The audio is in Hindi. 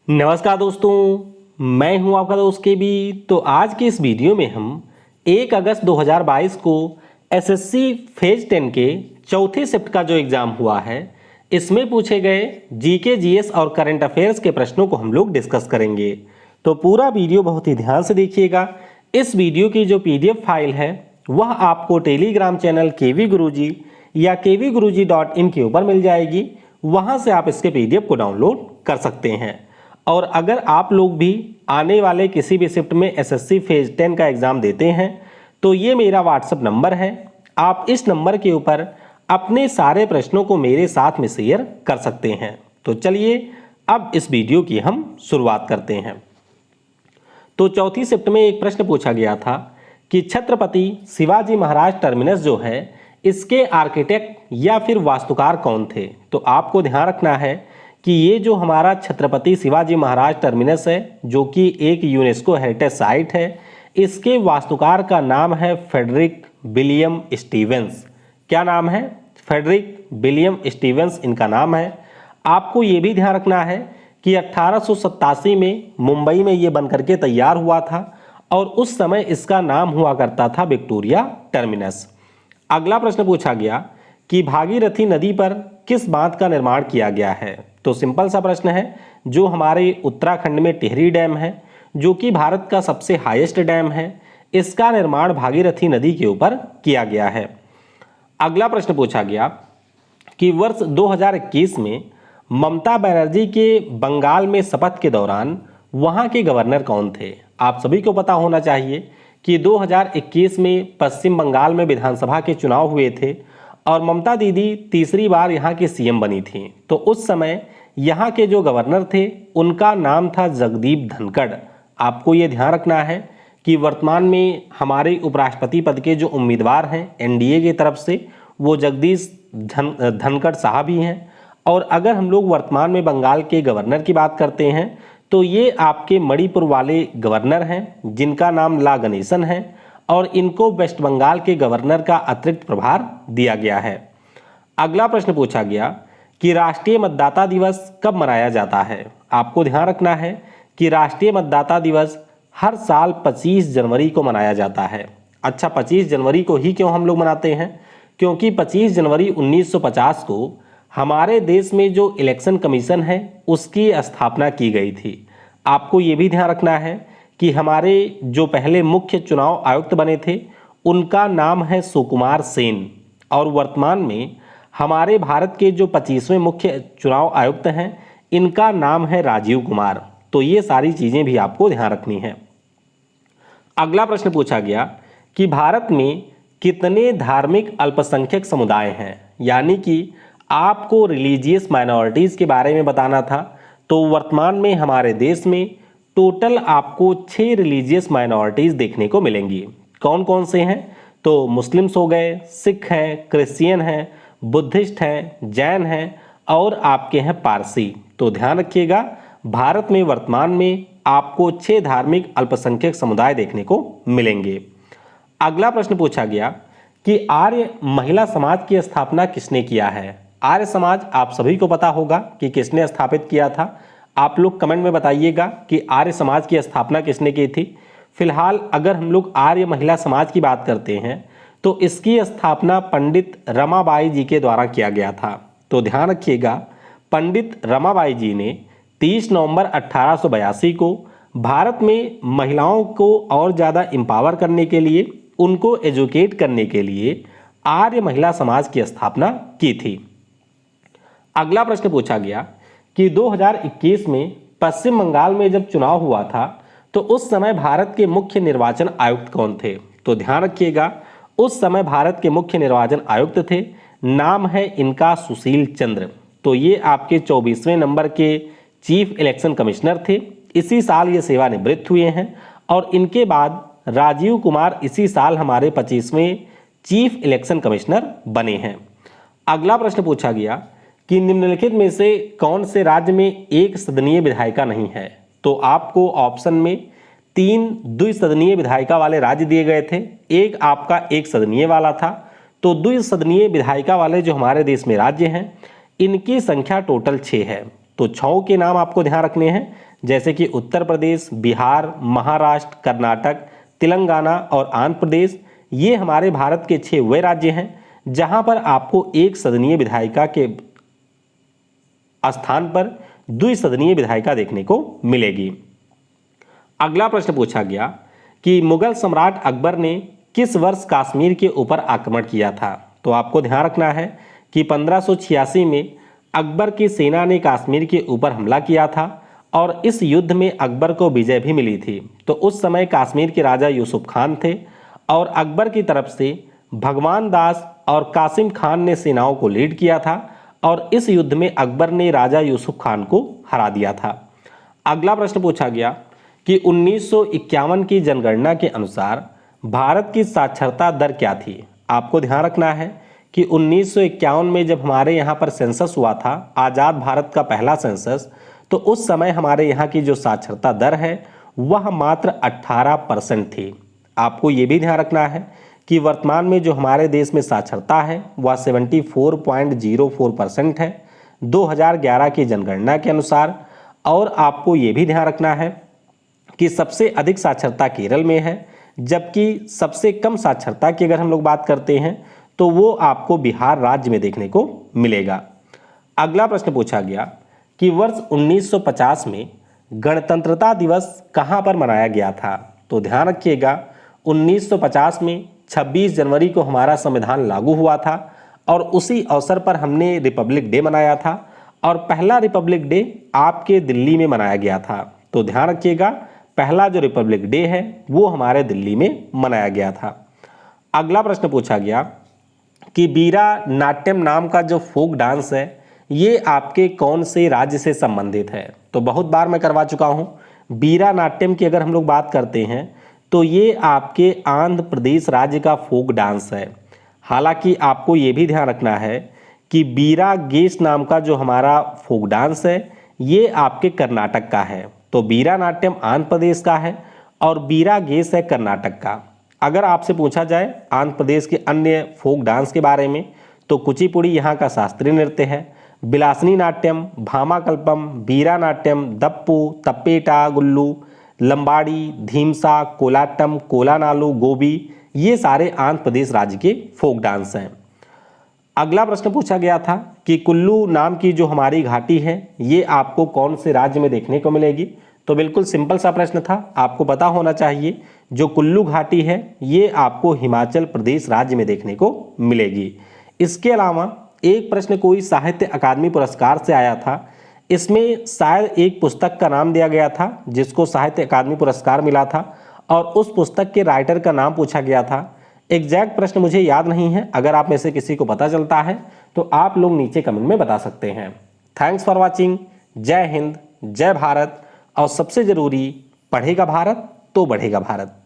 नमस्कार दोस्तों, मैं हूं आपका दोस्त के बी। तो आज के इस वीडियो में हम 1 अगस्त 2022 को एसएससी फेज 10 के चौथे शिफ्ट का जो एग्ज़ाम हुआ है, इसमें पूछे गए जीके, जीएस और करंट अफेयर्स के प्रश्नों को हम लोग डिस्कस करेंगे। तो पूरा वीडियो बहुत ही ध्यान से देखिएगा। इस वीडियो की जो पीडीएफ फाइल है वह आपको टेलीग्राम चैनल केवी गुरुजी या kvguruji.in के ऊपर मिल जाएगी। वहाँ से आप इसके पीडीएफ को डाउनलोड कर सकते हैं। और अगर आप लोग भी आने वाले किसी भी शिफ्ट में एसएससी फेज 10 का एग्ज़ाम देते हैं तो ये मेरा व्हाट्सएप नंबर है। आप इस नंबर के ऊपर अपने सारे प्रश्नों को मेरे साथ में शेयर कर सकते हैं। तो चलिए अब इस वीडियो की हम शुरुआत करते हैं। तो चौथी शिफ्ट में एक प्रश्न पूछा गया था कि छत्रपति शिवाजी महाराज टर्मिनस जो है, इसके आर्किटेक्ट या फिर वास्तुकार कौन थे। तो आपको ध्यान रखना है कि ये जो हमारा छत्रपति शिवाजी महाराज टर्मिनस है, जो कि एक यूनेस्को हेरिटेज साइट है, इसके वास्तुकार का नाम है फ्रेडरिक विलियम स्टीवेंस। क्या नाम है? फ्रेडरिक विलियम स्टीवेंस इनका नाम है। आपको ये भी ध्यान रखना है कि 1887 में मुंबई में ये बनकर के तैयार हुआ था और उस समय इसका नाम हुआ करता था विक्टोरिया टर्मिनस। अगला प्रश्न पूछा गया कि भागीरथी नदी पर किस बांध का निर्माण किया गया है। तो सिंपल सा प्रश्न है। जो हमारे उत्तराखंड में टिहरी डैम है, जो कि भारत का सबसे हाईएस्ट डैम है, इसका निर्माण भागीरथी नदी के ऊपर किया गया है। अगला प्रश्न पूछा गया कि वर्ष 2021 में ममता बनर्जी के बंगाल में शपथ के दौरान वहां के गवर्नर कौन थे। आप सभी को पता होना चाहिए कि 2021 में पश्चिम बंगाल में विधानसभा के चुनाव हुए थे और ममता दीदी तीसरी बार यहाँ की सीएम बनी थी। तो उस समय यहाँ के जो गवर्नर थे उनका नाम था जगदीप धनखड़। आपको ये ध्यान रखना है कि वर्तमान में हमारे उपराष्ट्रपति पद के जो उम्मीदवार हैं एनडीए की तरफ से, वो जगदीश धनखड़ साहब ही हैं। और अगर हम लोग वर्तमान में बंगाल के गवर्नर की बात करते हैं तो ये आपके मणिपुर वाले गवर्नर हैं, जिनका नाम ला गणेशन है और इनको वेस्ट बंगाल के गवर्नर का अतिरिक्त प्रभार दिया गया है। अगला प्रश्न पूछा गया कि राष्ट्रीय मतदाता दिवस कब मनाया जाता है। आपको ध्यान रखना है कि राष्ट्रीय मतदाता दिवस हर साल 25 जनवरी को मनाया जाता है। अच्छा, 25 जनवरी को ही क्यों हम लोग मनाते हैं? क्योंकि 25 जनवरी 1950 को हमारे देश में जो इलेक्शन कमीशन है उसकी स्थापना की गई थी। आपको ये भी ध्यान रखना है कि हमारे जो पहले मुख्य चुनाव आयुक्त बने थे उनका नाम है सुकुमार सेन और वर्तमान में हमारे भारत के जो 25वें मुख्य चुनाव आयुक्त हैं इनका नाम है राजीव कुमार। तो ये सारी चीज़ें भी आपको ध्यान रखनी है। अगला प्रश्न पूछा गया कि भारत में कितने धार्मिक अल्पसंख्यक समुदाय हैं, यानी कि आपको रिलीजियस माइनॉरिटीज़ के बारे में बताना था। तो वर्तमान में हमारे देश में टोटल आपको 6 रिलीजियस माइनॉरिटीज़ देखने को मिलेंगी। कौन कौन से हैं? तो मुस्लिम्स हो गए, सिख हैं, क्रिश्चियन हैं, बुद्धिस्ट हैं, जैन हैं और आपके हैं पारसी। तो ध्यान रखिएगा, भारत में वर्तमान में आपको 6 धार्मिक अल्पसंख्यक समुदाय देखने को मिलेंगे। अगला प्रश्न पूछा गया कि आर्य महिला समाज की स्थापना किसने किया है। आर्य समाज आप सभी को पता होगा कि किसने स्थापित किया था। आप लोग कमेंट में बताइएगा कि आर्य समाज की स्थापना किसने की थी। फिलहाल अगर हम लोग आर्य महिला समाज की बात करते हैं तो इसकी स्थापना पंडित रमाबाई जी के द्वारा किया गया था। तो ध्यान रखिएगा, पंडित रमाबाई जी ने 30 नवंबर 1882 को भारत में महिलाओं को और ज़्यादा एम्पावर करने के लिए, उनको एजुकेट करने के लिए आर्य महिला समाज की स्थापना की थी। अगला प्रश्न पूछा गया कि 2021 में पश्चिम बंगाल में जब चुनाव हुआ था तो उस समय भारत के मुख्य निर्वाचन आयुक्त कौन थे। तो ध्यान रखिएगा, उस समय भारत के मुख्य निर्वाचन आयुक्त थे, नाम है इनका सुशील चंद्र। तो ये आपके 24वें नंबर के चीफ इलेक्शन कमिश्नर थे। इसी साल ये सेवानिवृत्त हुए हैं और इनके बाद राजीव कुमार इसी साल हमारे 25वें चीफ इलेक्शन कमिश्नर बने हैं। अगला प्रश्न पूछा गया कि निम्नलिखित में से कौन से राज्य में एक सदनीय विधायिका नहीं है। तो आपको ऑप्शन में 3 द्विसदनीय विधायिका वाले राज्य दिए गए थे, एक आपका एक सदनीय वाला था। तो द्विसदनीय विधायिका वाले जो हमारे देश में राज्य हैं इनकी संख्या टोटल 6 है। तो 6 के नाम आपको ध्यान रखने हैं, जैसे कि उत्तर प्रदेश, बिहार, महाराष्ट्र, कर्नाटक, तेलंगाना और आंध्र प्रदेश। ये हमारे भारत के 6 वे राज्य हैं जहां पर आपको एक सदनीय विधायिका के स्थान पर द्विसदनीय विधायिका देखने को मिलेगी। अगला प्रश्न पूछा गया कि मुगल सम्राट अकबर ने किस वर्ष कश्मीर के ऊपर आक्रमण किया था। तो आपको ध्यान रखना है कि 1586 में अकबर की सेना ने कश्मीर के ऊपर हमला किया था और इस युद्ध में अकबर को विजय भी मिली थी। तो उस समय कश्मीर के राजा यूसुफ खान थे और अकबर की तरफ से भगवान दास और कासिम खान ने सेनाओं को लीड किया था और इस युद्ध में अकबर ने राजा यूसुफ खान को हरा दिया था। अगला प्रश्न पूछा गया कि 1951 की जनगणना के अनुसार भारत की साक्षरता दर क्या थी। आपको ध्यान रखना है कि 1951 में जब हमारे यहाँ पर सेंसस हुआ था, आज़ाद भारत का पहला सेंसस, तो उस समय हमारे यहाँ की जो साक्षरता दर है वह मात्र 18% थी। आपको ये भी ध्यान रखना है कि वर्तमान में जो हमारे देश में साक्षरता है वह 74.04% है 2011 की जनगणना के अनुसार। और आपको ये भी ध्यान रखना है कि सबसे अधिक साक्षरता केरल में है, जबकि सबसे कम साक्षरता की अगर हम लोग बात करते हैं तो वो आपको बिहार राज्य में देखने को मिलेगा। अगला प्रश्न पूछा गया कि वर्ष 1950 में गणतंत्रता दिवस कहाँ पर मनाया गया था। तो ध्यान रखिएगा 1950 में 26 जनवरी को हमारा संविधान लागू हुआ था और उसी अवसर पर हमने रिपब्लिक डे मनाया था और पहला रिपब्लिक डे आपके दिल्ली में मनाया गया था। तो ध्यान रखिएगा पहला जो रिपब्लिक डे है वो हमारे दिल्ली में मनाया गया था। अगला प्रश्न पूछा गया कि बीरा नाट्यम नाम का जो फोक डांस है ये आपके कौन से राज्य से संबंधित है। तो बहुत बार मैं करवा चुका हूँ। बीरा नाट्यम की अगर हम लोग बात करते हैं तो ये आपके आंध्र प्रदेश राज्य का फोक डांस है। हालांकि आपको ये भी ध्यान रखना है कि बीरा गेस नाम का जो हमारा फोक डांस है ये आपके कर्नाटक का है। तो बीरा नाट्यम आंध्र प्रदेश का है और बीरा गेस है कर्नाटक का। अगर आपसे पूछा जाए आंध्र प्रदेश के अन्य फोक डांस के बारे में तो कुचिपुड़ी यहाँ का शास्त्रीय नृत्य है, बिलासनी नाट्यम, भामाकल्पम, बीरा नाट्यम, दप्पू, तप्पेटा गुल्लू, लंबाड़ी, धीमसा, कोलाटम, कोलानालू, गोबी, ये सारे आंध्र प्रदेश राज्य के फोक डांस हैं। अगला प्रश्न पूछा गया था कि कुल्लू नाम की जो हमारी घाटी है ये आपको कौन से राज्य में देखने को मिलेगी। तो बिल्कुल सिंपल सा प्रश्न था, आपको पता होना चाहिए जो कुल्लू घाटी है ये आपको हिमाचल प्रदेश राज्य में देखने को मिलेगी। इसके अलावा एक प्रश्न कोई साहित्य अकादमी पुरस्कार से आया था, इसमें शायद एक पुस्तक का नाम दिया गया था जिसको साहित्य अकादमी पुरस्कार मिला था और उस पुस्तक के राइटर का नाम पूछा गया था। एग्जैक्ट प्रश्न मुझे याद नहीं है, अगर आप में से किसी को पता चलता है तो आप लोग नीचे कमेंट में बता सकते हैं। Thanks for watching. जय हिंद, जय भारत और सबसे जरूरी, पढ़ेगा भारत तो बढ़ेगा भारत।